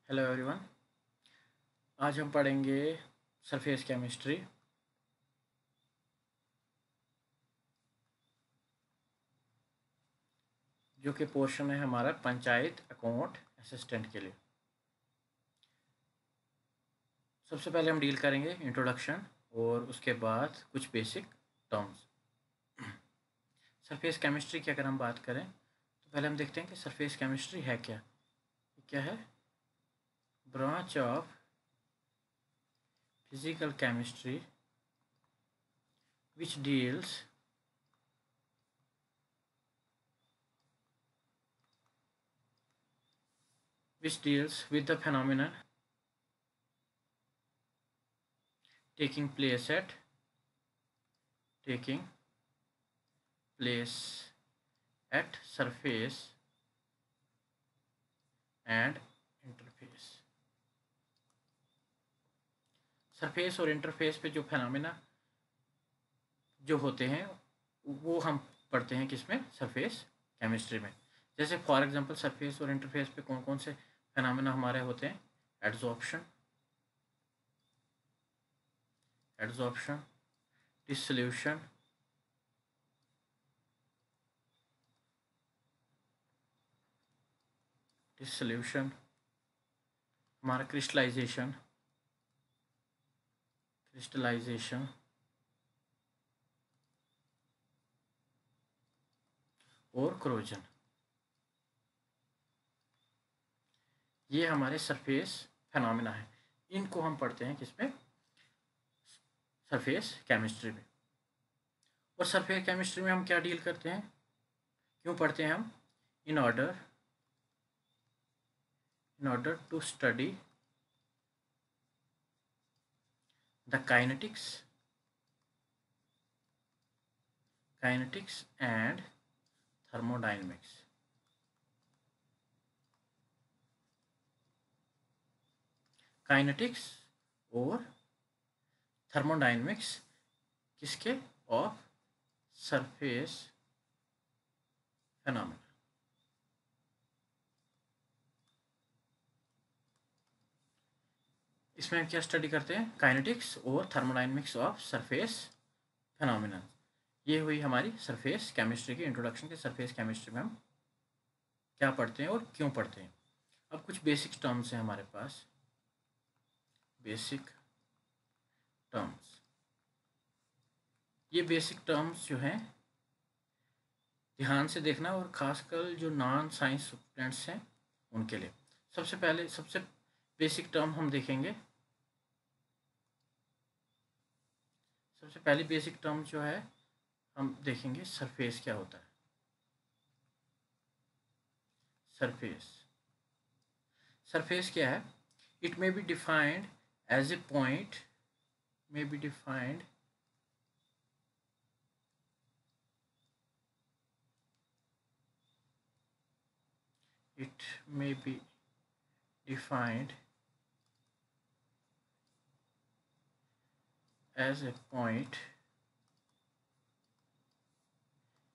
Hello everyone. आज हम पढ़ेंगे सरफेस केमिस्ट्री। जो कि पोर्शन है हमारा पंचायत अकाउंट असिस्टेंट के लिए। सबसे पहले हम डील करेंगे इंट्रोडक्शन और उसके बाद कुछ बेसिक टर्म्स। सरफेस केमिस्ट्री की अगर हम बात करें तो पहले हम देखते हैं कि सरफेस केमिस्ट्री है क्या। क्या है? Branch of physical chemistry which deals with the phenomena taking place at surface and interface। Surface और इंटरफेस पे जो फेनोमेना जो होते हैं वो हम पढ़ते हैं किसमें? सरफेस केमिस्ट्री में। जैसे फॉर एग्जांपल सरफेस और इंटरफेस पे कौन कौन से फेनोमेना हमारे होते हैं? एड्सॉर्प्शन, डिसोल्यूशन, हमारा क्रिस्टलाइजेशन और क्रोजन। ये हमारे सरफेस फेनोमेना है। इनको हम पढ़ते हैं किसमें? सरफेस केमिस्ट्री में। और सरफेस केमिस्ट्री में हम क्या डील करते हैं, क्यों पढ़ते हैं हम? In order to study the kinetics and thermodynamics. Kinetics और थर्मोडायनेमिक्स किसके? Of surface phenomena. इसमें हम क्या स्टडी करते हैं? काइनेटिक्स और थर्मोडायनेमिक्स ऑफ सरफेस फेनोमेना। ये हुई हमारी सरफेस केमिस्ट्री की इंट्रोडक्शन के। सरफेस केमिस्ट्री में हम क्या पढ़ते हैं और क्यों पढ़ते हैं। अब कुछ बेसिक टर्म्स हैं हमारे पास। बेसिक टर्म्स, ये बेसिक टर्म्स जो हैं ध्यान से देखना, और खासकर जो नॉन साइंस स्टूडेंट्स हैं उनके लिए। सबसे बेसिक टर्म हम देखेंगे। सबसे पहली बेसिक टर्म जो है हम देखेंगे, सरफेस क्या होता है। सरफेस क्या है? It may be defined as a point, may be defined it may be defined as a point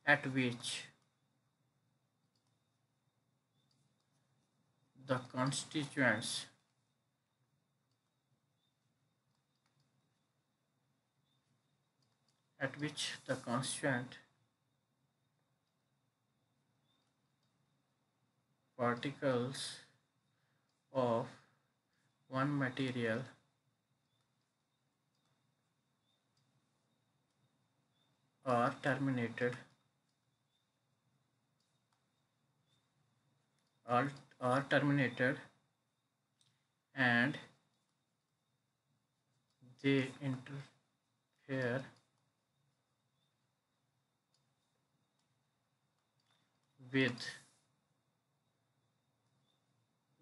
at which the constituent particles of one material are terminated and they interfere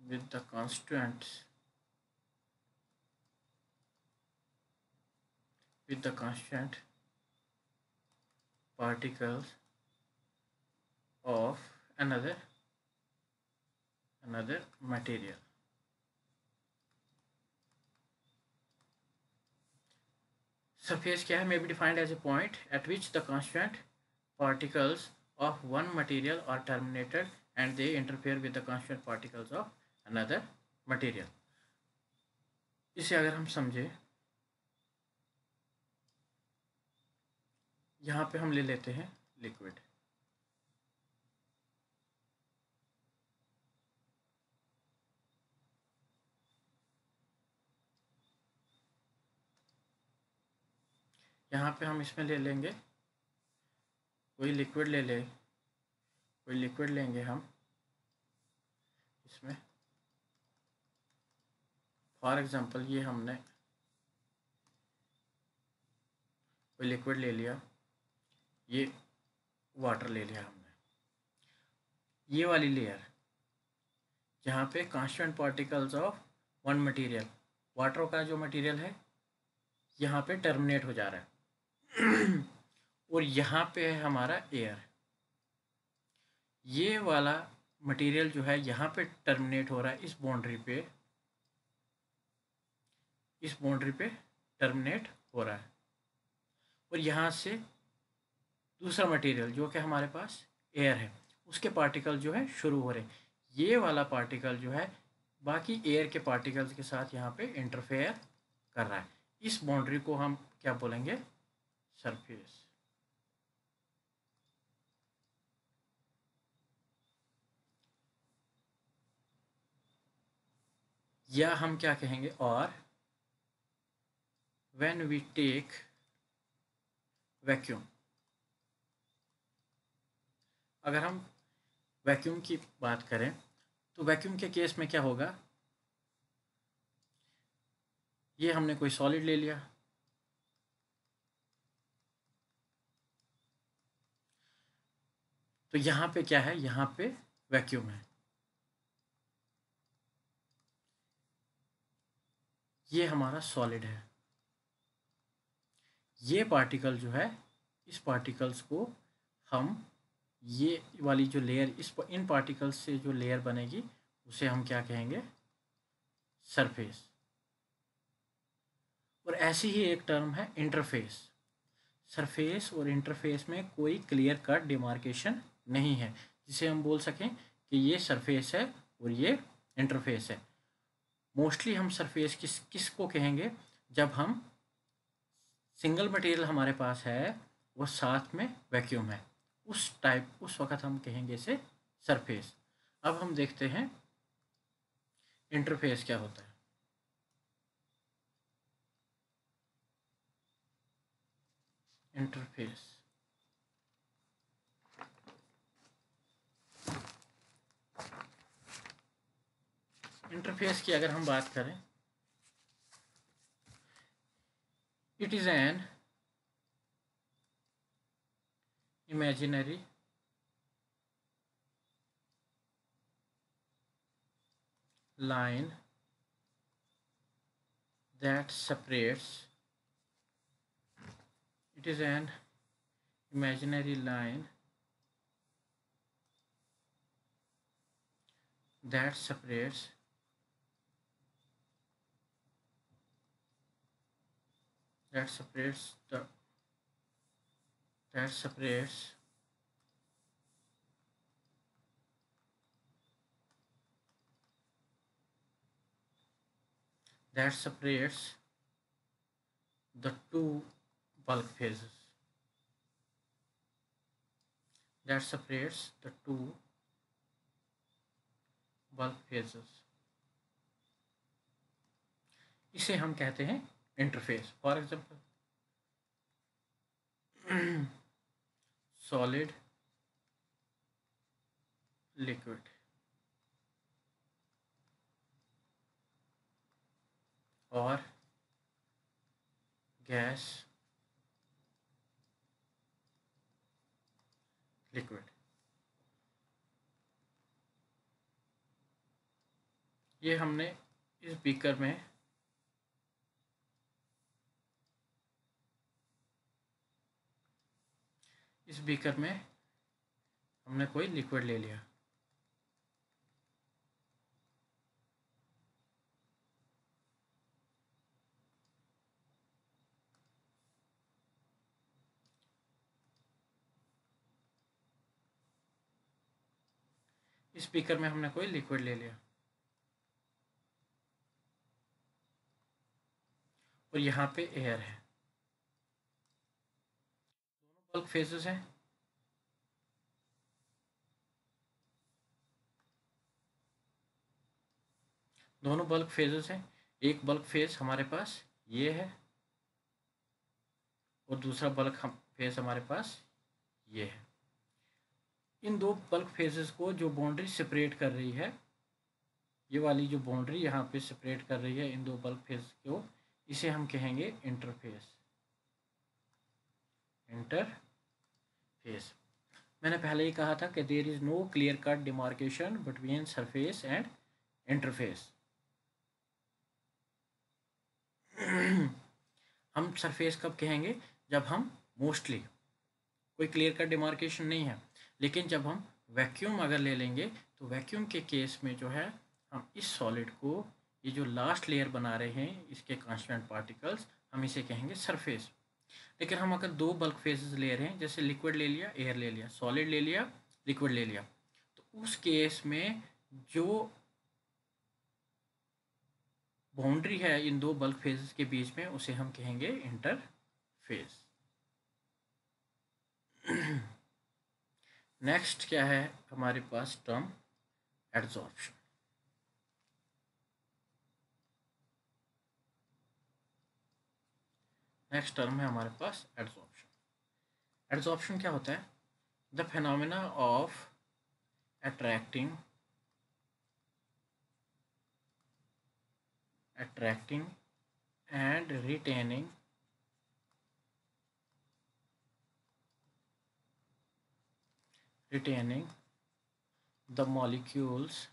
with the constituents particles of another material। Surface क्या है? May be defined as a point at which the constituent particles of one material are terminated and they interfere with the constituent particles of another material. इसे अगर हम समझे, यहाँ पे हम ले लेते हैं लिक्विड। यहाँ पे हम इसमें ले लेंगे कोई लिक्विड कोई लिक्विड लेंगे हम इसमें। फॉर एग्जांपल ये हमने कोई लिक्विड ले लिया, ये वाटर ले लिया हमने। ये वाली लेयर जहाँ पे constant particles of one material, water का जो मटेरियल है यहाँ पे टर्मिनेट हो जा रहा है और यहाँ पे है हमारा एयर। ये वाला मटेरियल जो है यहाँ पे टर्मिनेट हो रहा है, इस बाउंड्री पे टर्मिनेट हो रहा है। और यहाँ से दूसरा मटेरियल जो कि हमारे पास एयर है, उसके पार्टिकल जो है शुरू हो रहे हैं। ये वाला पार्टिकल जो है बाकी एयर के पार्टिकल्स के साथ यहाँ पे इंटरफेयर कर रहा है। इस बाउंड्री को हम क्या बोलेंगे? सरफेस। या हम क्या कहेंगे? और व्हेन वी टेक वैक्यूम, अगर हम वैक्यूम की बात करें तो वैक्यूम के केस में क्या होगा? ये हमने कोई सॉलिड ले लिया, तो यहाँ पे क्या है? यहाँ पे वैक्यूम है। ये हमारा सॉलिड है। ये पार्टिकल जो है, इस पार्टिकल्स को हम, ये वाली जो लेयर, इन पार्टिकल्स से जो लेयर बनेगी उसे हम क्या कहेंगे? सरफेस। और ऐसी ही एक टर्म है इंटरफेस। सरफेस और इंटरफेस में कोई क्लियर कट डिमार्केशन नहीं है जिसे हम बोल सकें कि ये सरफेस है और ये इंटरफेस है। मोस्टली हम सरफेस किसको कहेंगे? जब हम सिंगल मटेरियल हमारे पास है और साथ में वैक्यूम है, उस वक़्त हम कहेंगे इसे सरफेस। अब हम देखते हैं इंटरफेस क्या होता है। इंटरफेस इंटरफेस की अगर हम बात करें, it is an imaginary line that separates it is an imaginary line that separates that separates the that separates that separates the two bulk phases, that separates the two bulk phases। इसे हम कहते हैं interface. For example solid, liquid और gas, liquid. ये हमने इस beaker में हमने कोई लिक्विड ले लिया, इस बीकर में हमने कोई लिक्विड ले लिया। और यहाँ पे एयर है। दोनों बल्क फेजेस हैं। दोनों बल्क फेजेस हैं। एक बल्क फेज हमारे पास ये है और दूसरा बल्क फेज हमारे पास ये है। इन दो बल्क फेजेस को जो बाउंड्री सेपरेट कर रही है, ये वाली जो बाउंड्री यहाँ पे सेपरेट कर रही है इन दो बल्क फेज को, इसे हम कहेंगे इंटरफेस। इंटरफेस। मैंने पहले ही कहा था कि there is no clear cut demarcation between surface and interface. हम सरफेस कब कहेंगे? जब हम मोस्टली कोई क्लियर कट डिमार्केशन नहीं है, लेकिन जब हम वैक्यूम अगर ले लेंगे तो वैक्यूम के केस में जो है हम इस सॉलिड को, ये जो लास्ट लेयर बना रहे हैं इसके कांस्टेंट पार्टिकल्स, हम इसे कहेंगे सरफेस। लेकिन हम अगर दो बल्क फेजेस ले रहे हैं, जैसे लिक्विड ले लिया, एयर ले लिया, सॉलिड ले लिया, लिक्विड ले लिया, तो उस केस में जो बाउंड्री है इन दो बल्क फेजेस के बीच में उसे हम कहेंगे इंटरफेस। नेक्स्ट क्या है हमारे पास टर्म? एडजॉर्प्शन। नेक्स्ट टर्म है हमारे पास एडजॉर्प्शन। एडजॉर्प्शन क्या होता है? The phenomena of attracting and retaining the molecules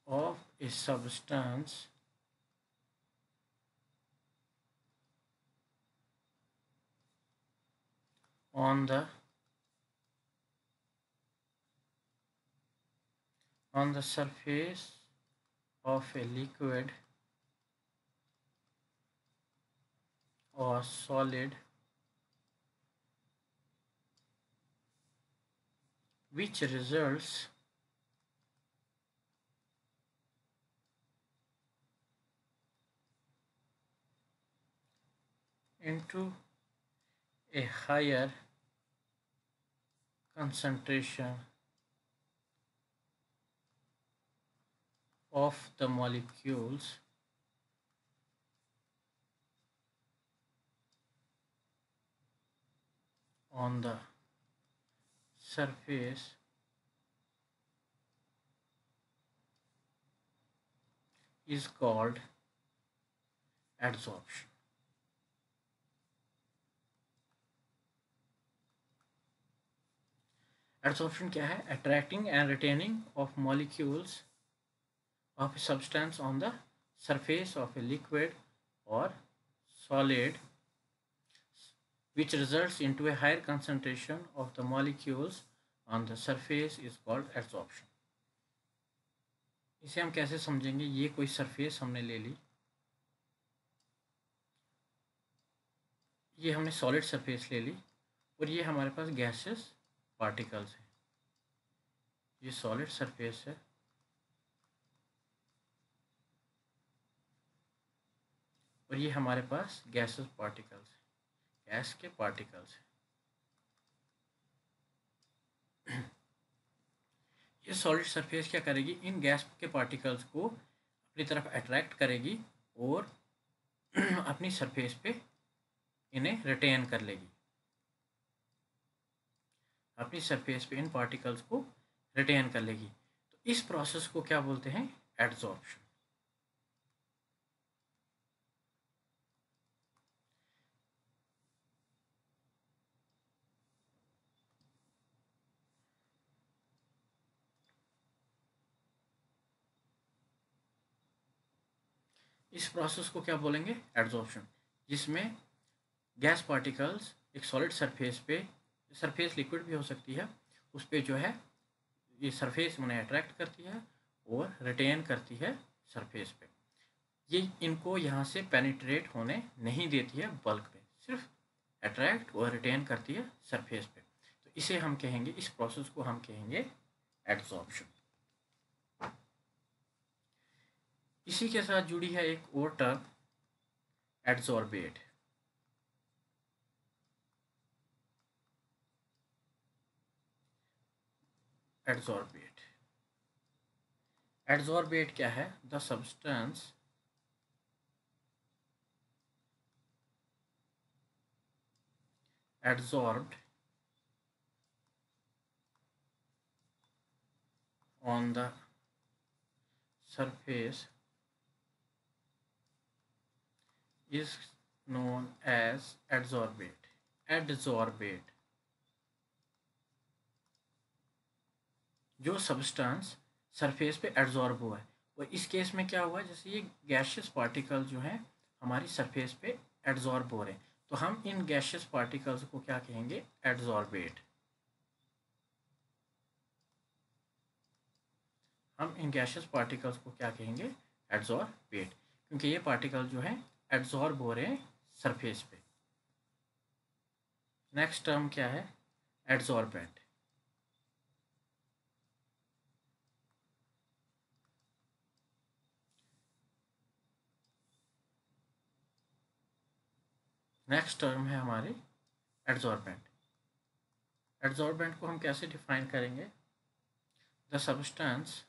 of a substance on the surface of a liquid or solid, which results into a higher concentration of the molecules on the surface is called adsorption. Adsorption क्या है? Attracting and retaining of molecules of a substance on the surface of a liquid or solid, which results into a higher concentration of the molecules on the surface is called adsorption. इसे हम कैसे समझेंगे? ये कोई surface हमने ले ली, ये हमने सॉलिड सरफेस ले ली और ये हमारे पास गैसेस पार्टिकल्स हैं। ये सॉलिड सरफेस है और ये हमारे पास गैसेस पार्टिकल्स हैं, गैस के पार्टिकल्स हैं। ये सॉलिड सरफेस क्या करेगी? इन गैस के पार्टिकल्स को अपनी तरफ अट्रैक्ट करेगी और अपनी सरफेस पे इन्हें रिटेन कर लेगी। अपनी सरफेस पे इन पार्टिकल्स को रिटेन कर लेगी। तो इस प्रोसेस को क्या बोलते हैं? एडजॉर्प्शन। इस प्रोसेस को क्या बोलेंगे? एडजॉर्प्शन, जिसमें गैस पार्टिकल्स एक सॉलिड सरफेस पे, सरफेस लिक्विड भी हो सकती है, उस पर जो है ये सरफेस उन्हें अट्रैक्ट करती है और रिटेन करती है सरफेस पे। ये इनको यहाँ से पेनिट्रेट होने नहीं देती है बल्क पे, सिर्फ अट्रैक्ट और रिटेन करती है सरफेस पे। तो इसे हम कहेंगे, इस प्रोसेस को हम कहेंगे एडजॉर्प्शन। इसी के साथ जुड़ी है एक और टर्म, एडजॉर्बेट। एडजॉर्बेट एडजॉर्बेट क्या है? The substance adsorbed on the surface is known as adsorbate। adsorbate, जो सब्सटेंस सरफेस पे एडजॉर्ब हुआ है। और इस केस में क्या हुआ है, जैसे ये गैशियस पार्टिकल जो हैं हमारी सरफेस पे एडजॉर्ब हो रहे हैं, तो हम इन गैशियस पार्टिकल्स को क्या कहेंगे? एडजॉर्बेट। हम इन गैशियस पार्टिकल्स को क्या कहेंगे? एडजॉर्बेट, क्योंकि ये पार्टिकल जो है एडजॉर्ब हो रहे हैं सरफेस पे। नेक्स्ट टर्म क्या है? एडजॉर्बेंट। नेक्स्ट टर्म है हमारी एडजॉर्बेंट। एडजॉर्बेंट को हम कैसे डिफाइन करेंगे? The substance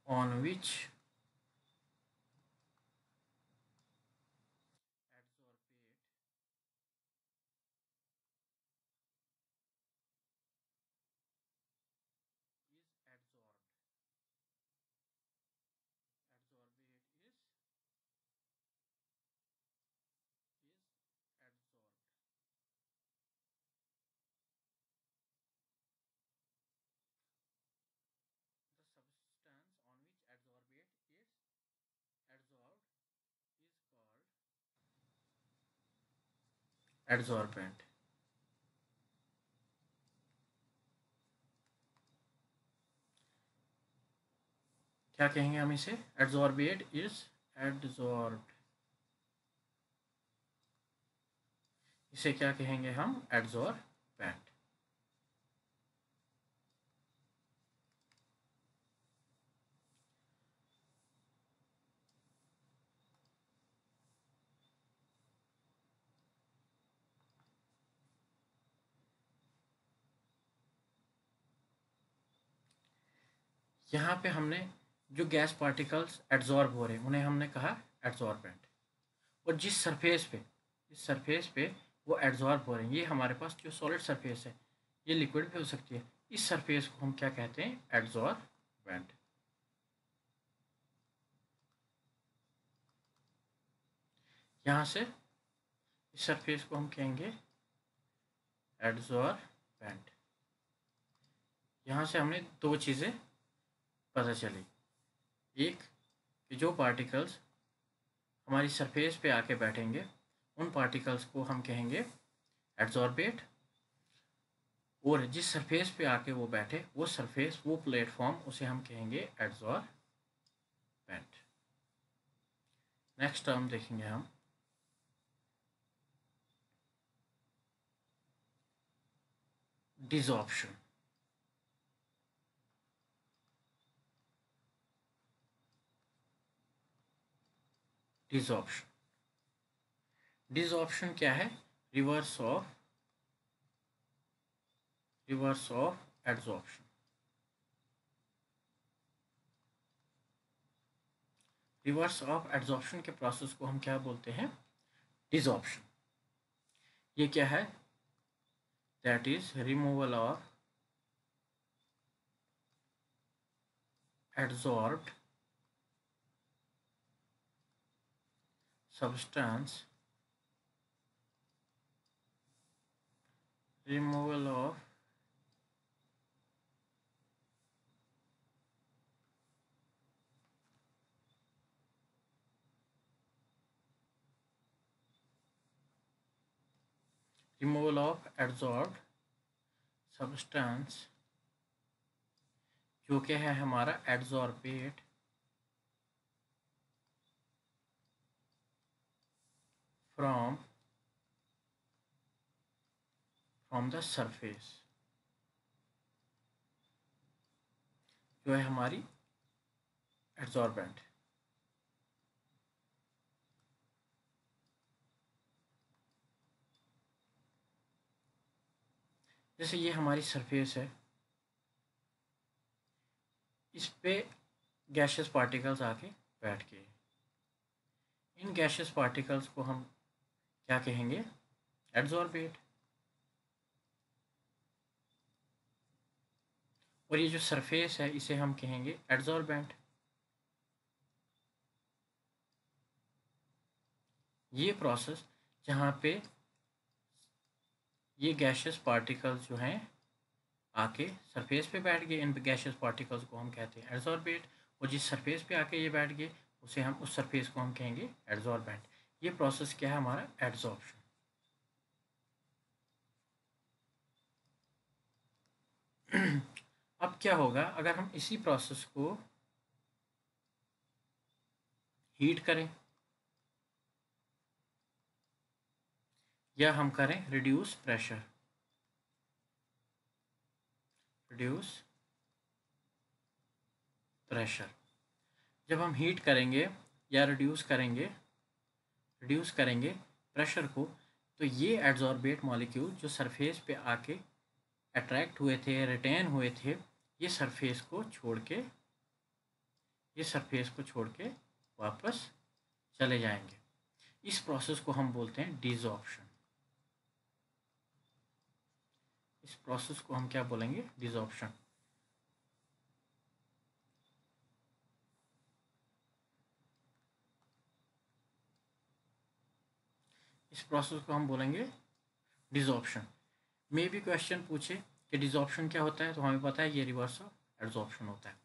on which adsorbate is adsorbed। adsorbate is adsorbed। The substance on which adsorbate is adsorbed is called adsorbent। क्या कहेंगे हम इसे? Adsorbate is adsorbed. इसे क्या कहेंगे हम? एडजॉर्बेंट। यहाँ पे हमने जो गैस पार्टिकल्स एडजॉर्ब हो रहे हैं उन्हें हमने कहा एडजॉर्बेंट। और जिस सरफेस पे वो एडजॉर्ब हो रहे हैं, ये हमारे पास जो सॉलिड सरफेस है, ये लिक्विड भी हो सकती है, इस सरफेस को हम क्या कहते हैं? एडजॉर्बेंट। यहाँ से इस सरफेस को हम कहेंगे एडजॉर्बेंट। यहाँ से हमने दो चीज़ें पता चली। एक कि जो पार्टिकल्स हमारी सरफेस पे आके बैठेंगे उन पार्टिकल्स को हम कहेंगे एडजॉर्बेट, और जिस सरफेस पे आके वो बैठे वो सरफेस, वो प्लेटफॉर्म, उसे हम कहेंगे एडजॉर्बेंट। नेक्स्ट टर्म देखेंगे हम, डिसॉर्प्शन। डिसॉर्प्शन डिसऑप्शन क्या है? Reverse of adsorption. Reverse of adsorption के प्रोसेस को हम क्या बोलते हैं? डिसऑप्शन। ये क्या है? That is removal of adsorbed substance, removal of adsorbed substance, जो क्या है हमारा? Adsorbate from the surface. जो है हमारी एड्सॉर्बेंट। जैसे ये हमारी सरफेस है, इस पे गैशियस पार्टिकल्स आके बैठ गए। इन गैशियस पार्टिकल्स को हम क्या कहेंगे? एड्सॉर्बेट। और ये जो सरफेस है इसे हम कहेंगे एड्सॉर्बेंट। ये प्रोसेस जहाँ पे ये गैशियस पार्टिकल्स जो हैं आके सरफेस पे बैठ गए, इन गैशियस पार्टिकल्स को हम कहते हैं एड्सॉर्बेट। और जिस सरफेस पे आके ये बैठ गए उसे हम उस सरफेस को हम कहेंगे एड्सॉर्बेंट। ये प्रोसेस क्या है? हमारा एड्सॉर्प्शन। अब क्या होगा अगर हम इसी प्रोसेस को हीट करें या हम करें रिड्यूस प्रेशर। रिड्यूस प्रेशर जब हम हीट करेंगे या रिड्यूस करेंगे प्रेशर को, तो ये एड्सॉर्बेट मॉलिक्यूल जो सरफेस पे आके अट्रैक्ट हुए थे, रिटेन हुए थे, ये सरफेस को छोड़ के वापस चले जाएंगे। इस प्रोसेस को हम बोलते हैं डिसॉर्प्शन। इस प्रोसेस को हम क्या बोलेंगे? डिसॉर्प्शन। इस प्रोसेस को हम बोलेंगे डिसॉर्प्शन। मे भी क्वेश्चन पूछे कि डिसॉर्प्शन क्या होता है, तो हमें पता है ये रिवर्स ऑफ एड्सॉर्प्शन होता है।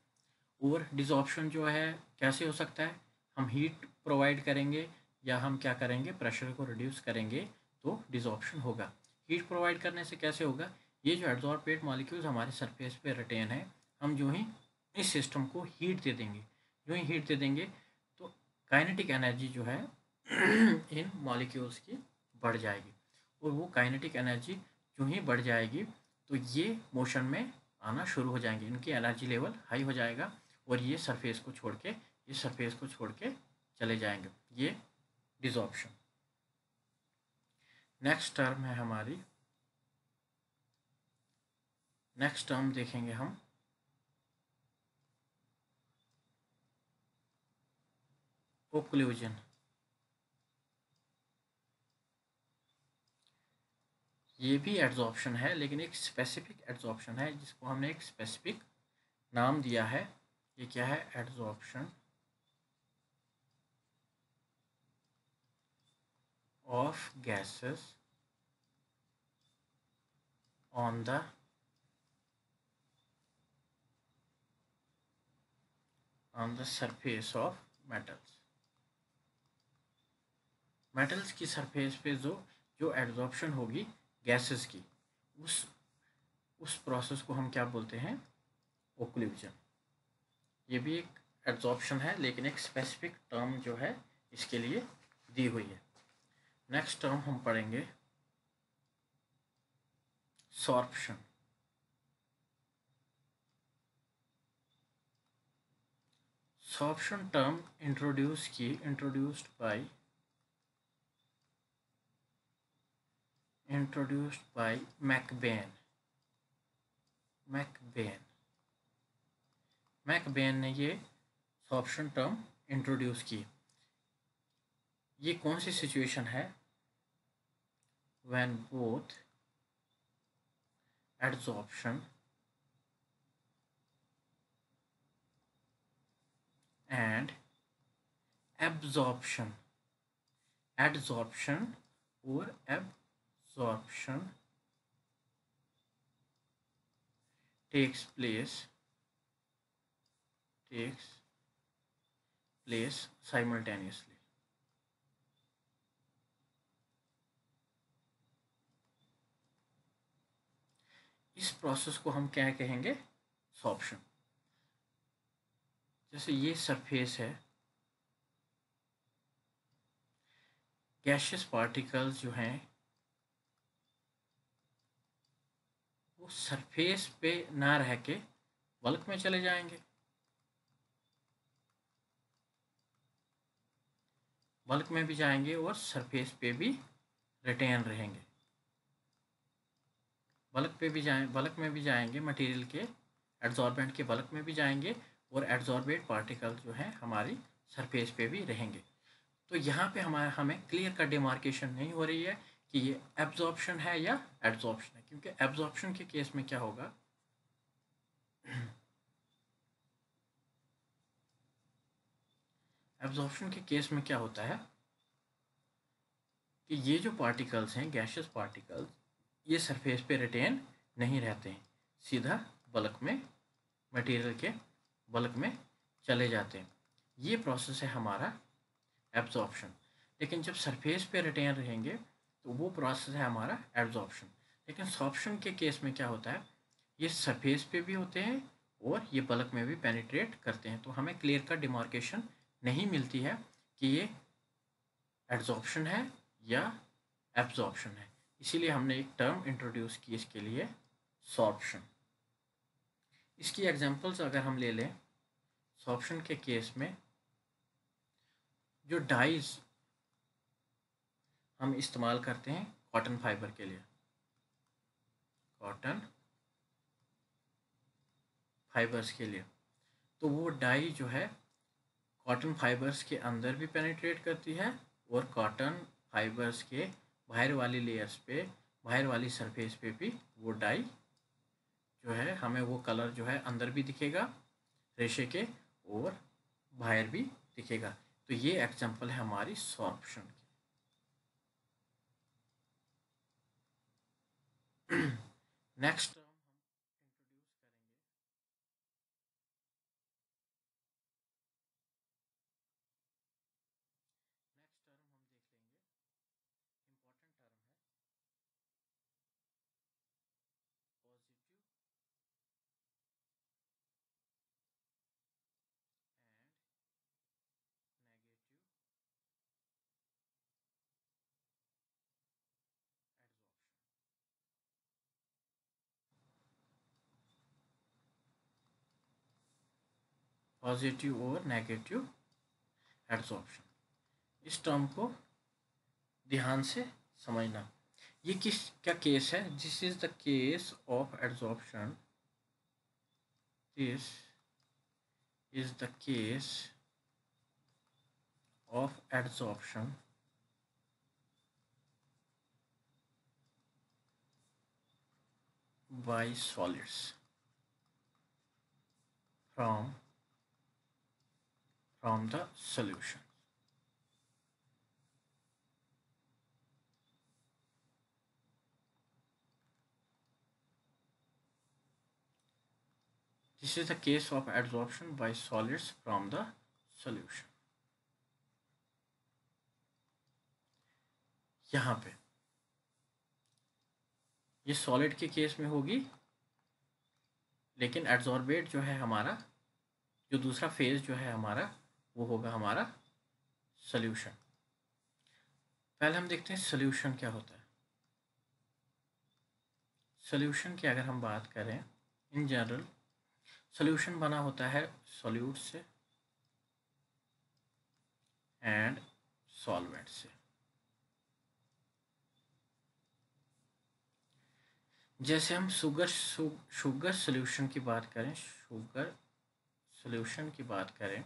और डिसॉर्प्शन जो है कैसे हो सकता है? हम हीट प्रोवाइड करेंगे या हम क्या करेंगे? प्रेशर को रिड्यूस करेंगे तो डिसॉर्प्शन होगा। हीट प्रोवाइड करने से कैसे होगा? ये जो एड्सॉर्बेट मॉलिक्यूल्स हमारे सरफेस पे रिटेन है, हम जो ही इस सिस्टम को हीट दे देंगे तो काइनेटिक एनर्जी जो है इन मॉलिक्यूल्स की बढ़ जाएगी। और वो काइनेटिक एनर्जी जो ही बढ़ जाएगी तो ये मोशन में आना शुरू हो जाएंगे, इनकी एनर्जी लेवल हाई हो जाएगा और ये सरफेस को छोड़ के चले जाएंगे। ये डिसॉर्प्शन। नेक्स्ट टर्म देखेंगे हम ओक्लूजन। ये भी एड्सॉर्प्शन है, लेकिन एक स्पेसिफिक एड्सॉर्प्शन है जिसको हमने एक स्पेसिफिक नाम दिया है। ये क्या है? Adsorption of gases on the surface of metals की सरफेस पे जो एड्सॉर्प्शन होगी गैसेस की, उस प्रोसेस को हम क्या बोलते हैं? ओक्लूजन। ये भी एक एड्सॉर्प्शन है, लेकिन एक स्पेसिफिक टर्म जो है इसके लिए दी हुई है। नेक्स्ट टर्म हम पढ़ेंगे sorption. Sorption term introduced by मैकबेन ने ये सॉर्प्शन टर्म इंट्रोड्यूस की। ये कौन सी सिचुएशन है? when both adsorption and adsorption takes place simultaneously। इस प्रोसेस को हम क्या कहेंगे? सॉर्प्शन। जैसे ये सरफेस है, गैशियस पार्टिकल्स जो हैं वो सरफेस पे ना रह के बल्क में चले जाएंगे। बल्क में भी जाएंगे और सरफेस पे भी रिटेन रहेंगे। बल्क में भी जाएंगे मटेरियल के, एड्जॉर्बेंट के बल्क में भी जाएंगे और एड्जॉर्बेट पार्टिकल जो है हमारी सरफेस पे भी रहेंगे। तो यहाँ पे हमें क्लियर कट डिमार्केशन नहीं हो रही है कि ये एब्जॉर्प्शन है या एड्जॉर्प्शन है, क्योंकि एब्जॉर्प्शन के केस में क्या होगा, एब्जॉर्प्शन के केस में क्या होता है कि ये जो पार्टिकल्स हैं, गैशियस पार्टिकल्स, ये सरफेस पे रिटेन नहीं रहते हैं, सीधा बल्क में, मटेरियल के बल्क में चले जाते हैं। ये प्रोसेस है हमारा एब्जॉर्प्शन। लेकिन जब सरफेस पे रिटेन रहेंगे तो वो प्रोसेस है हमारा एब्जॉर्प्शन। लेकिन सॉर्प्शन के केस में क्या होता है, ये सरफेस पे भी होते हैं और ये बल्क में भी पेनिट्रेट करते हैं। तो हमें क्लियर कट डिमार्केशन नहीं मिलती है कि ये एड्जॉर्प्शन है या एब्जॉर्प्शन है। इसीलिए हमने एक टर्म इंट्रोड्यूस की इसके लिए, सॉर्प्शन। इसकी एग्जांपल्स अगर हम ले लें, सॉर्प्शन के केस में जो डाइज हम इस्तेमाल करते हैं कॉटन फाइबर के लिए, कॉटन फाइबर्स के लिए, तो वो डाई जो है कॉटन फाइबर्स के अंदर भी पेनिट्रेट करती है और कॉटन फाइबर्स के बाहर वाली लेयर्स पे, बाहर वाली सरफेस पे भी वो डाई जो है, हमें वो कलर जो है अंदर भी दिखेगा रेशे के और बाहर भी दिखेगा। तो ये एग्जांपल है हमारी सॉर्प्शन की। नेक्स्ट टर्म हम इंट्रोड्यूस करेंगे, नेक्स्ट टर्म हम देख लेंगे, इम्पोर्टेंट टर्म है positive and negative adsorption. Positive और नेगेटिव एड्सॉर्प्शन, इस टर्म को ध्यान से समझना। ये किस क्या केस है, this is the case of adsorption, this is the case of adsorption by solids from the solution। This is the case of adsorption by solids from the solution। यहाँ पे ये सॉलिड के केस में होगी, लेकिन adsorbate जो है हमारा, जो दूसरा फेज जो है हमारा, वो होगा हमारा सॉल्यूशन। पहले हम देखते हैं सॉल्यूशन क्या होता है। सॉल्यूशन की अगर हम बात करें, इन जनरल सॉल्यूशन बना होता है सॉल्यूट से एंड सॉल्वेंट से। जैसे हम शुगर सॉल्यूशन की बात करें, शुगर सॉल्यूशन की बात करें,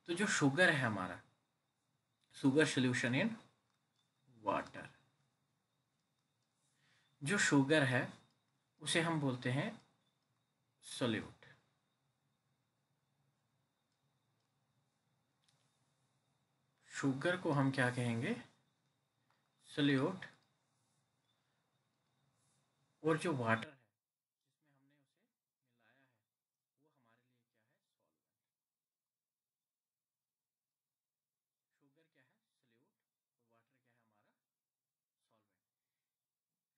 तो जो शुगर है हमारा, शुगर सॉल्यूशन इन वाटर, जो शुगर है उसे हम बोलते हैं सॉल्यूट। शुगर को हम क्या कहेंगे, सॉल्यूट। और जो वाटर है जिसमें हमने उसे मिलाया है, वो हमारे लिए क्या है, सॉल्वेंट। शुगर क्या है, सॉल्यूट, और वाटर क्या है हमारा, सॉल्वेंट।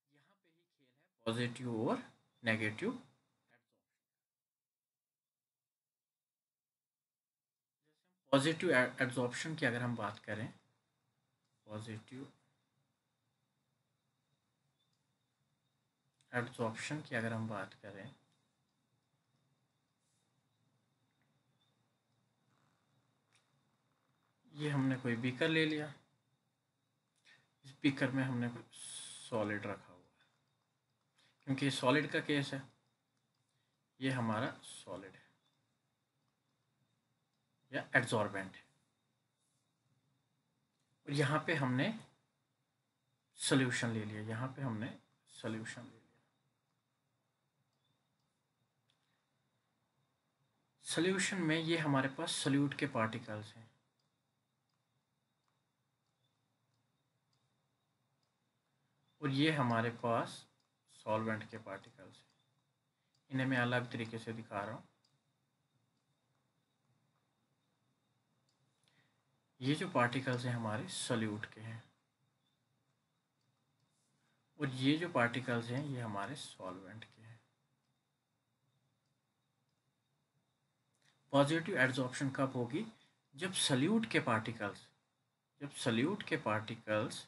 यहाँ पे ही खेल है पॉजिटिव और नेगेटिव एड्सॉर्प्शन। जैसे हम पॉजिटिव एड्सॉर्प्शन की अगर हम बात करें, पॉजिटिव एड्सॉर्प्शन की अगर हम बात करें, ये हमने कोई बीकर ले लिया, इस बीकर में हमने कोई सॉलिड रखा हुआ है, क्योंकि ये सॉलिड का केस है, ये हमारा सॉलिड है या एड्सॉर्बेंट है। और यहाँ पे हमने सोल्यूशन ले लिया, यहाँ पे हमने सोल्यूशन ले लिया। सोल्यूशन में ये हमारे पास सोल्यूट के पार्टिकल्स हैं, और ये हमारे पास सॉल्वेंट के पार्टिकल्स हैं। इन्हें मैं अलग तरीके से दिखा रहा हूँ। ये जो पार्टिकल्स हैं हमारे सोल्यूट के हैं, और ये जो पार्टिकल्स हैं ये हमारे सॉल्वेंट के हैं। पॉजिटिव एडजॉर्प्शन कब होगी? जब सोल्यूट के पार्टिकल्स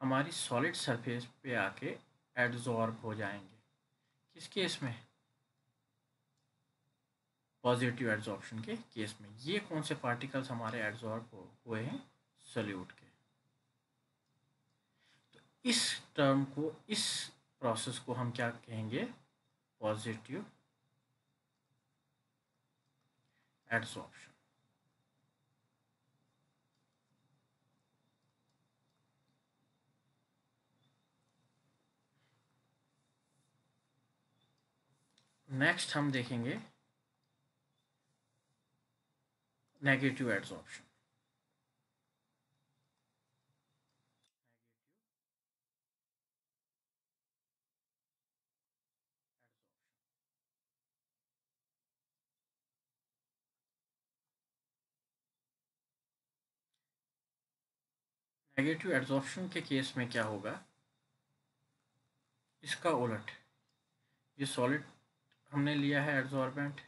हमारी सॉलिड सरफेस पे आके एडजॉर्ब हो जाएंगे। किस केस में? पॉजिटिव एडजॉर्प्शन के केस में। ये कौन से पार्टिकल्स हमारे एडजॉर्ब हुए हैं? सोल्यूट के। तो इस टर्म को, इस प्रोसेस को हम क्या कहेंगे? Positive adsorption. नेक्स्ट हम देखेंगे नेगेटिव एडजॉर्प्शन। नेगेटिव एडजॉर्प्शन के केस में क्या होगा? इसका उलट, ये सॉलिड हमने लिया है एडजॉर्बेंट,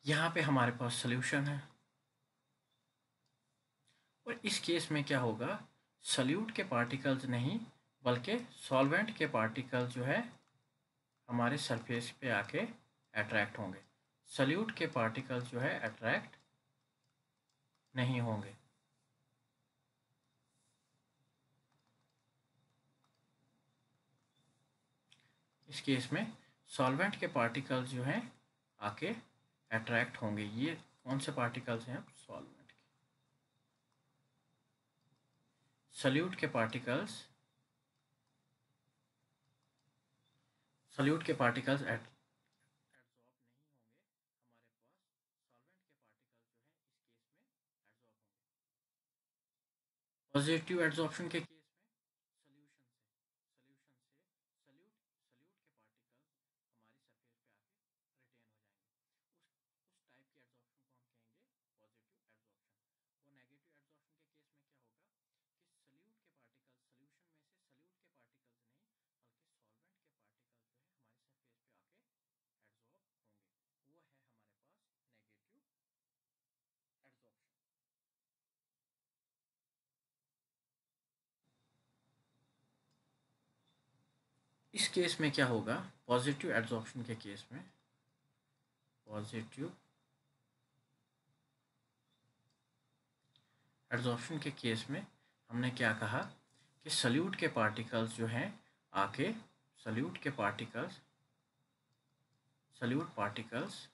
यहाँ पे हमारे पास सोल्यूशन है, और इस केस में क्या होगा? सोल्यूट के पार्टिकल्स नहीं बल्कि सॉल्वेंट के पार्टिकल्स जो है हमारे सरफेस पे आके अट्रैक्ट होंगे। सोल्यूट के पार्टिकल्स जो है अट्रैक्ट नहीं होंगे। इस केस में सॉल्वेंट के पार्टिकल्स जो हैं आके अट्रैक्ट होंगे। ये कौन से पार्टिकल्स हैं? सॉल्वेंट के। सोल्यूट के पार्टिकल्स एडजॉर्ब नहीं होंगे, हमारे पास सॉल्वेंट के पार्टिकल्स जो हैं इस केस में एडजॉर्ब होंगे। पॉजिटिव एडजॉर्प्शन के केस में सोल्यूट के पार्टिकल्स हमारी सरफेस पे आके रिटेन हो जाएंगे। उस टाइप के एडजॉर्प्शन को हम कहेंगे पॉजिटिव एडजॉर्प्शन। वो नेगेटिव एडजॉर्प्शन के केस में क्या होगा कि सोल्यूट के पार्टिकल्स, सोल्यूशन में से सोल्यूट के पार्टिकल्स नहीं बल्कि सॉल्वेंट के पार्टिकल्स जो है हमारी सरफेस पे आके एडजॉर्ब होंगे। वो है हमारे पास नेगेटिव एडजॉर्प्शन। इस केस में क्या होगा? पॉजिटिव एडजॉर्प्शन के केस में, पॉजिटिव एडजॉर्प्शन के केस में हमने क्या कहा कि सोल्यूट के पार्टिकल्स जो हैं आके सोल्यूट पार्टिकल्स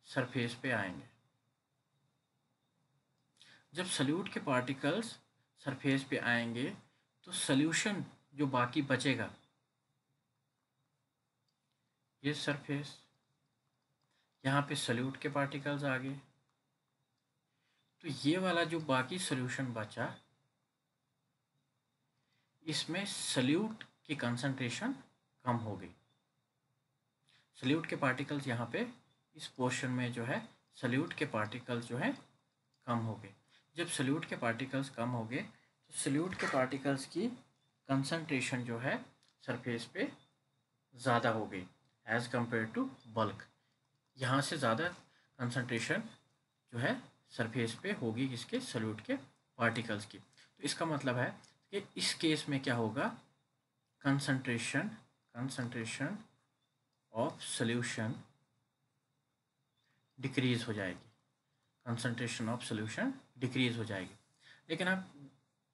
सरफेस पे आएंगे। जब सोल्यूट के पार्टिकल्स सरफेस पे आएंगे तो सोल्यूशन जो बाकी बचेगा, ये सरफेस, यहाँ पे सोल्यूट के पार्टिकल्स आ गए, तो ये वाला जो बाकी सोल्यूशन बचा इसमें सोल्यूट की कंसंट्रेशन कम हो गई। सोल्यूट के पार्टिकल्स यहाँ पे इस पोर्शन में जो है सोल्यूट के पार्टिकल्स जो है कम हो गए। जब सोल्यूट के पार्टिकल्स कम हो गए तो सोल्यूट के पार्टिकल्स की कंसंट्रेशन जो है सरफेस पे ज़्यादा हो गई एज़ कंपेयर टू बल्क। यहाँ से ज़्यादा कंसंट्रेशन जो है सरफेस पे होगी किसके? सोल्यूट के पार्टिकल्स की। तो इसका मतलब है कि इस केस में क्या होगा? कंसंट्रेशन ऑफ सोल्यूशन डिक्रीज हो जाएगी, कंसंट्रेशन ऑफ सोल्यूशन डिक्रीज हो जाएगी। लेकिन अब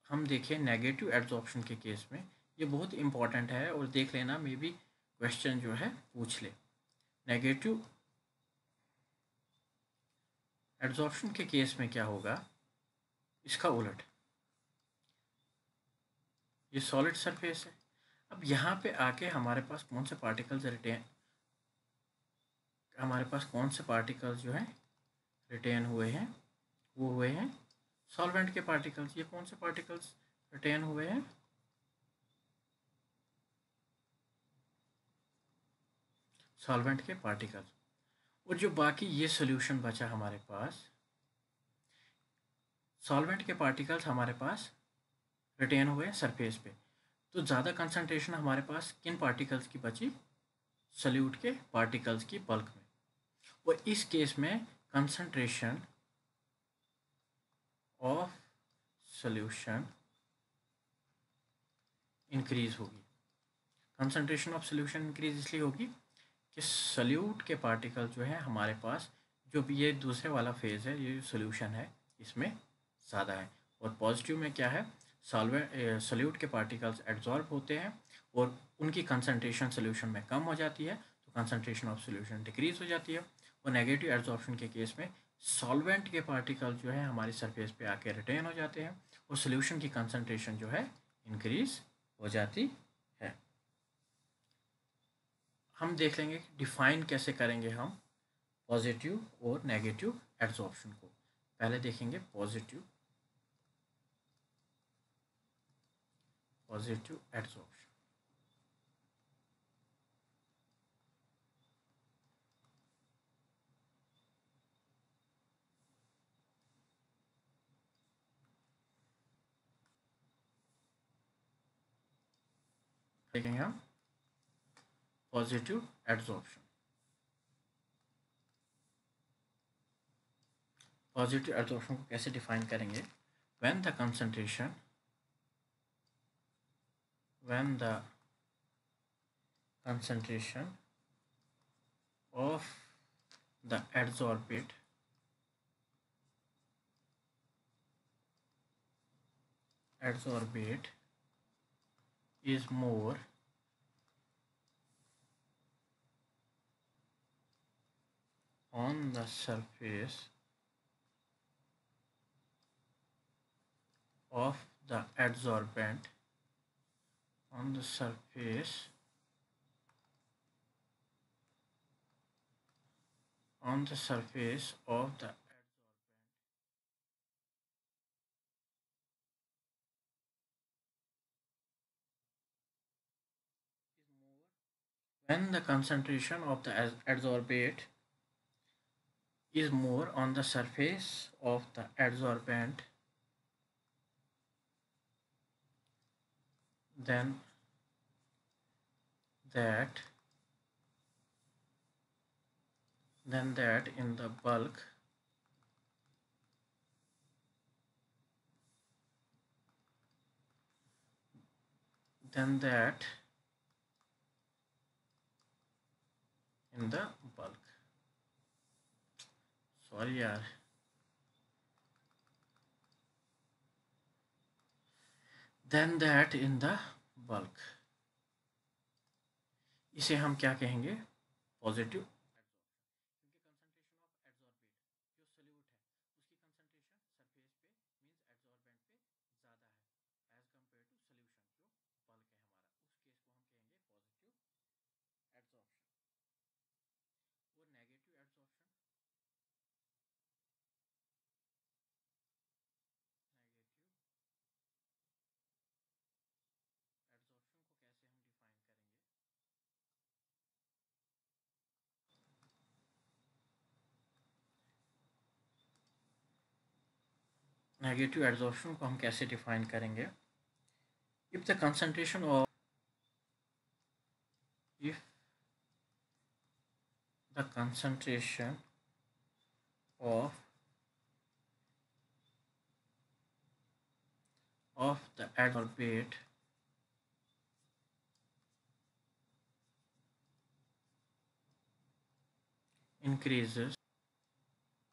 हम देखें नेगेटिव एड्जॉर्प्शन के केस में, ये बहुत इंपॉर्टेंट है और देख लेना, मे बी क्वेश्चन जो है पूछ ले। नेगेटिव एड्जॉर्प्शन के केस में क्या होगा, इसका उलट, ये सॉलिड सरफेस है। अब यहाँ पे आके हमारे पास कौन से पार्टिकल्स रिटेन, हमारे पास कौन से पार्टिकल्स जो हैं रिटेन हुए हैं, वो हुए हैं सॉल्वेंट के पार्टिकल्स। ये कौन से पार्टिकल्स रिटेन हुए हैं, सॉल्वेंट के पार्टिकल्स। और जो बाकी ये सॉल्यूशन बचा हमारे पास, सॉल्वेंट के पार्टिकल्स हमारे पास रिटेन हुए सरफेस पे, तो ज़्यादा कंसंट्रेशन हमारे पास किन पार्टिकल्स की बची, सल्यूट के पार्टिकल्स की बल्क में। और इस केस में कंसंट्रेशन ऑफ सॉल्यूशन इंक्रीज होगी। कंसंट्रेशन ऑफ सॉल्यूशन इंक्रीज इसलिए होगी कि सल्यूट के पार्टिकल जो है हमारे पास, जो भी ये दूसरे वाला फेज़ है, ये सॉल्यूशन है, इसमें ज़्यादा है। और पॉजिटिव में क्या है, सॉल्वेंट सल्यूट के पार्टिकल्स एड्जॉर्ब होते हैं और उनकी कंसंट्रेशन सॉल्यूशन में कम हो जाती है, तो कंसंट्रेशन ऑफ सॉल्यूशन डिक्रीज हो जाती है। और नेगेटिव एड्जॉर्प्शन के केस में सॉल्वेंट के पार्टिकल जो है हमारी सरफेस पे आके रिटेन हो जाते हैं और सॉल्यूशन की कंसंट्रेशन जो है इंक्रीज हो जाती है। हम देख लेंगे कि डिफाइन कैसे करेंगे हम पॉजिटिव और नेगेटिव एड्जॉर्प्शन को। पहले देखेंगे पॉजिटिव एड्जॉर्प्शन। देखेंगे हम पॉजिटिव एड्जॉर्प्शन। पॉजिटिव एड्जॉर्प्शन को कैसे डिफाइन करेंगे, when the concentration of the adsorbate is more on the surface of the adsorbent of the adsorbent when the concentration of the adsorbate is more on the surface of the adsorbent than that in the bulk, than that in the bulk. Sorry यार, then that in the bulk, इसे हम क्या कहेंगे, positive. क्योंकि concentration of adsorbate, जो solute है, उसकी concentration surface पे मींस एड्सॉर्बेंट पे ज़्यादा है एज कम्पेयर टू सोल्यूशन जो बल्क है हमारा, उस केस को हम कहेंगे पॉजिटिव एड्सॉर्प्शन। और नेगेटिव एड्सॉर्प्शन, नेगेटिव एड्सॉर्प्शन को कैसे हम डिफाइन करेंगे, नेगेटिव एड्सॉर्प्शन को हम कैसे डिफाइन करेंगे, if the concentration of if the concentration of the increases of the adsorbate increases in the bulk. Increases in the bulk after adsorption. After अब यहाँ पे हमारे पास कंसंट्रेशन इंक्रीज हो रही है किसकी, एडसॉर्बेट की बल्क में, क्योंकि सॉल्वेंट के पार्टिकल्स जो हैं एडसॉर्ब हुए हैं हमारी सरफेस पे, और सल्यूट के एडसॉर्बेट के पार्टिकल्स जो हैं ज़्यादा हैं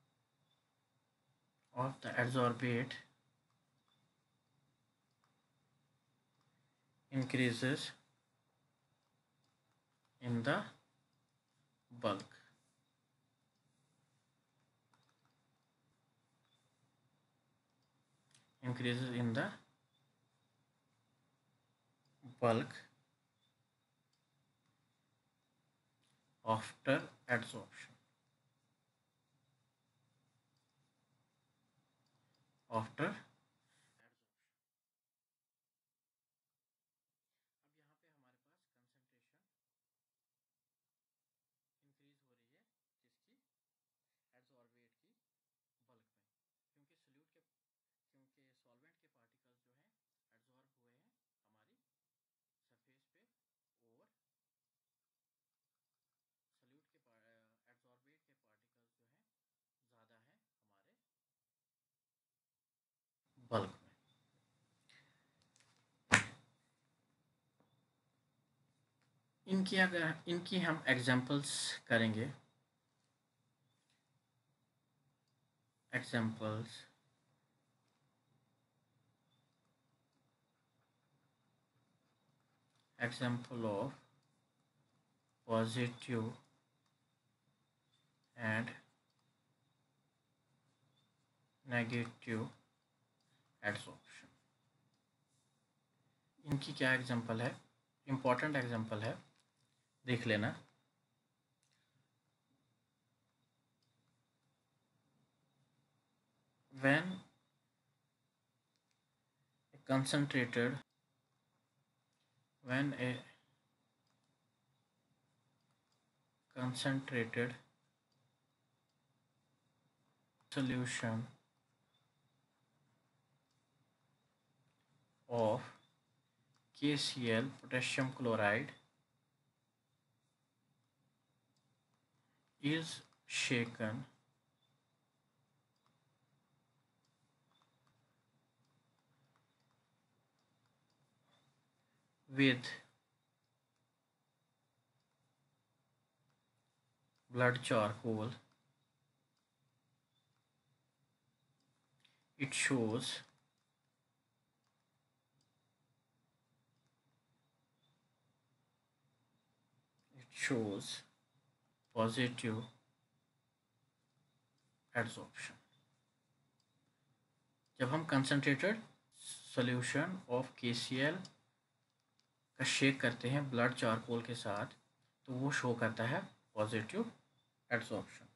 हमारे बल्क में। इनकी हम एग्जांपल्स करेंगे। Examples example of positive and negative adsorption। इनकी क्या एग्जांपल है, इम्पोर्टेंट एग्जांपल है, देख लेना। when a concentrated solution of KCl potassium chloride is shaken with blood charcoal, it shows positive adsorption। जब हम कंसंट्रेटेड सॉल्यूशन ऑफ KCl का shake करते हैं ब्लड चारकोल के साथ, तो वो शो करता है पॉजिटिव एडसॉर्प्शन।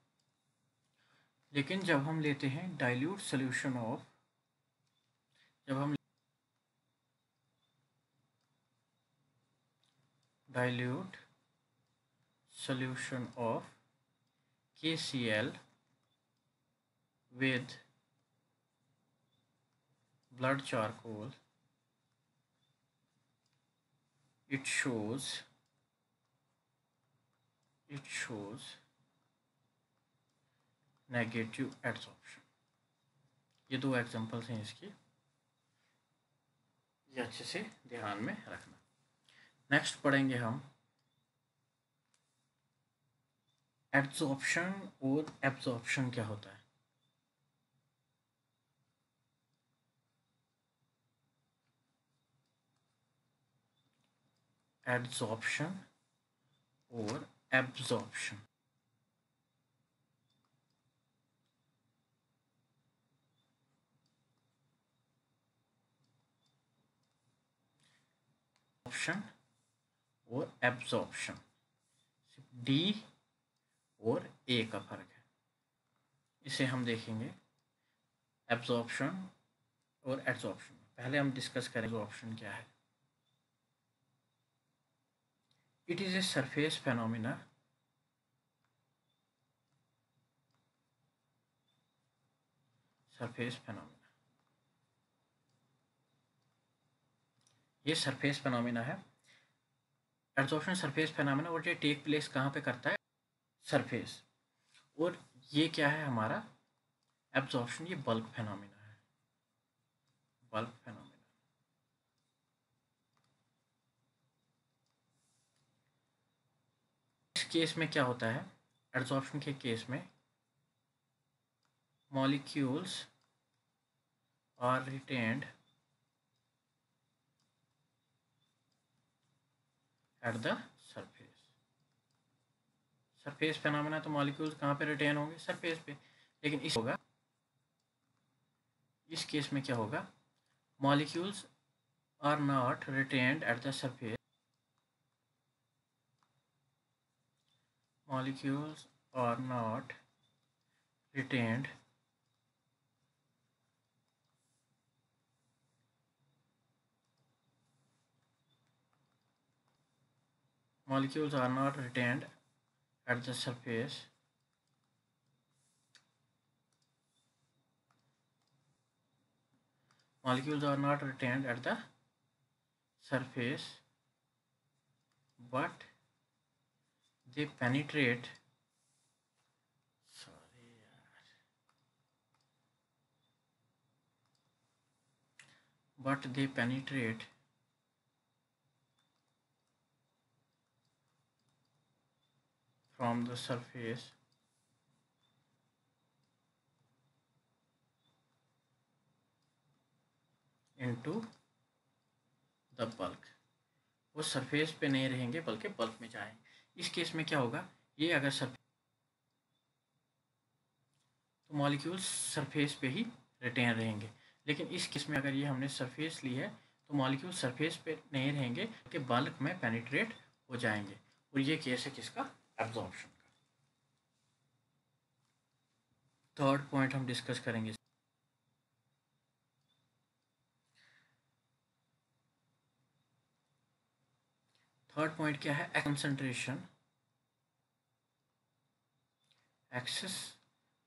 लेकिन जब हम लेते हैं dilute solution of KCl with blood charcoal, it shows negative adsorption. ये दो एग्जांपल्स हैं इसकी, ये अच्छे से ध्यान में रखना। नेक्स्ट पढ़ेंगे हम एडसॉर्प्शन और एब्जॉर्प्शन क्या होता है। एडसॉर्प्शन और एब्जॉर्प्शन। ऑप्शन और एब्जॉर्प्शन, डी और ए का फर्क है, इसे हम देखेंगे एब्जॉर्प्शन और एडसॉर्प्शन। पहले हम डिस्कस करें एब्जॉर्प्शन क्या है। It is a surface phenomena ये सरफेस फेनोमेना है। एब्जॉर्प्शन सरफेस फेनोमेना, और ये टेक प्लेस कहाँ पे करता है, सरफेस। और ये क्या है हमारा एब्जॉर्प्शन, ये बल्क फेनोमेना है, बल्क फेनोमेना। इस केस में क्या होता है, एडजॉर्प्शन के केस में molecules are retained at the surface. Surface phenomena तो मॉलिक्यूल्स कहाँ पे रिटेन होंगे? सरफेस पे। लेकिन इस केस में क्या होगा? Molecules are not retained at the surface. Molecules are not retained molecules are not retained at the surface molecules are not retained at the surface but they penetrate but they penetrate from the surface into the bulk। वो surface पे नहीं रहेंगे बल्कि bulk में जाएंगे। इस case में क्या होगा? ये अगर तो मॉलिक्यूल्स सरफेस पे ही रिटेन रहेंगे। लेकिन इस केस में अगर ये हमने सरफेस ली है तो मॉलिक्यूल सरफेस पे नहीं रहेंगे कि बल्क में पेनिट्रेट हो जाएंगे। और ये केस है किसका? एब्जॉर्प्शन का। थर्ड पॉइंट हम डिस्कस करेंगे। थर्ड पॉइंट क्या है? Concentration, excess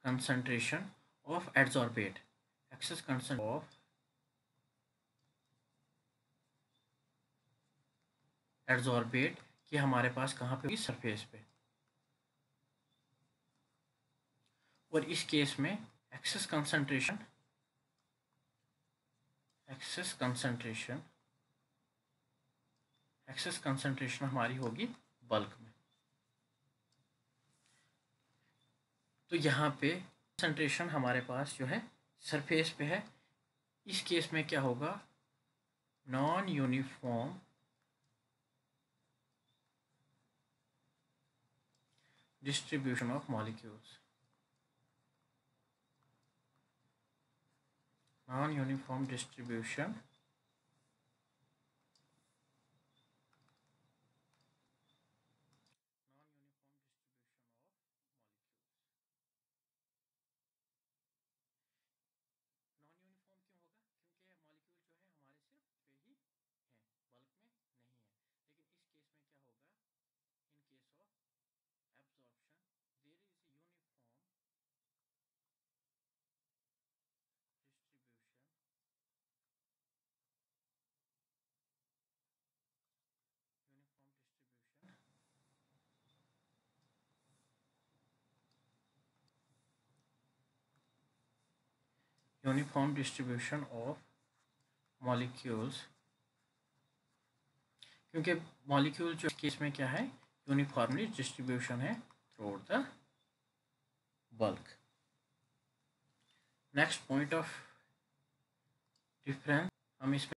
concentration of adsorbate. Excess concentration of adsorbate कि हमारे पास कहाँ पे? सरफेस पे। और इस केस में एक्सेस कंसंट्रेशन हमारी होगी बल्क में। तो यहाँ पे कंसंट्रेशन हमारे पास जो है सरफेस पे है। इस केस में क्या होगा? Non uniform distribution of molecules. non-uniform distribution non uniform क्यों होगा? क्योंकि मॉलिक्यूल जो है हमारे सिर्फ पे ही हैं, बल्क में नहीं है। लेकिन इस केस में क्या होगा? In case of absorption there is uniform distribution uniform distribution of molecules. क्योंकि मॉलिक्यूल जो केस में क्या है? यूनिफॉर्मली डिस्ट्रीब्यूशन है throughout the bulk. Next point of difference हम इसमें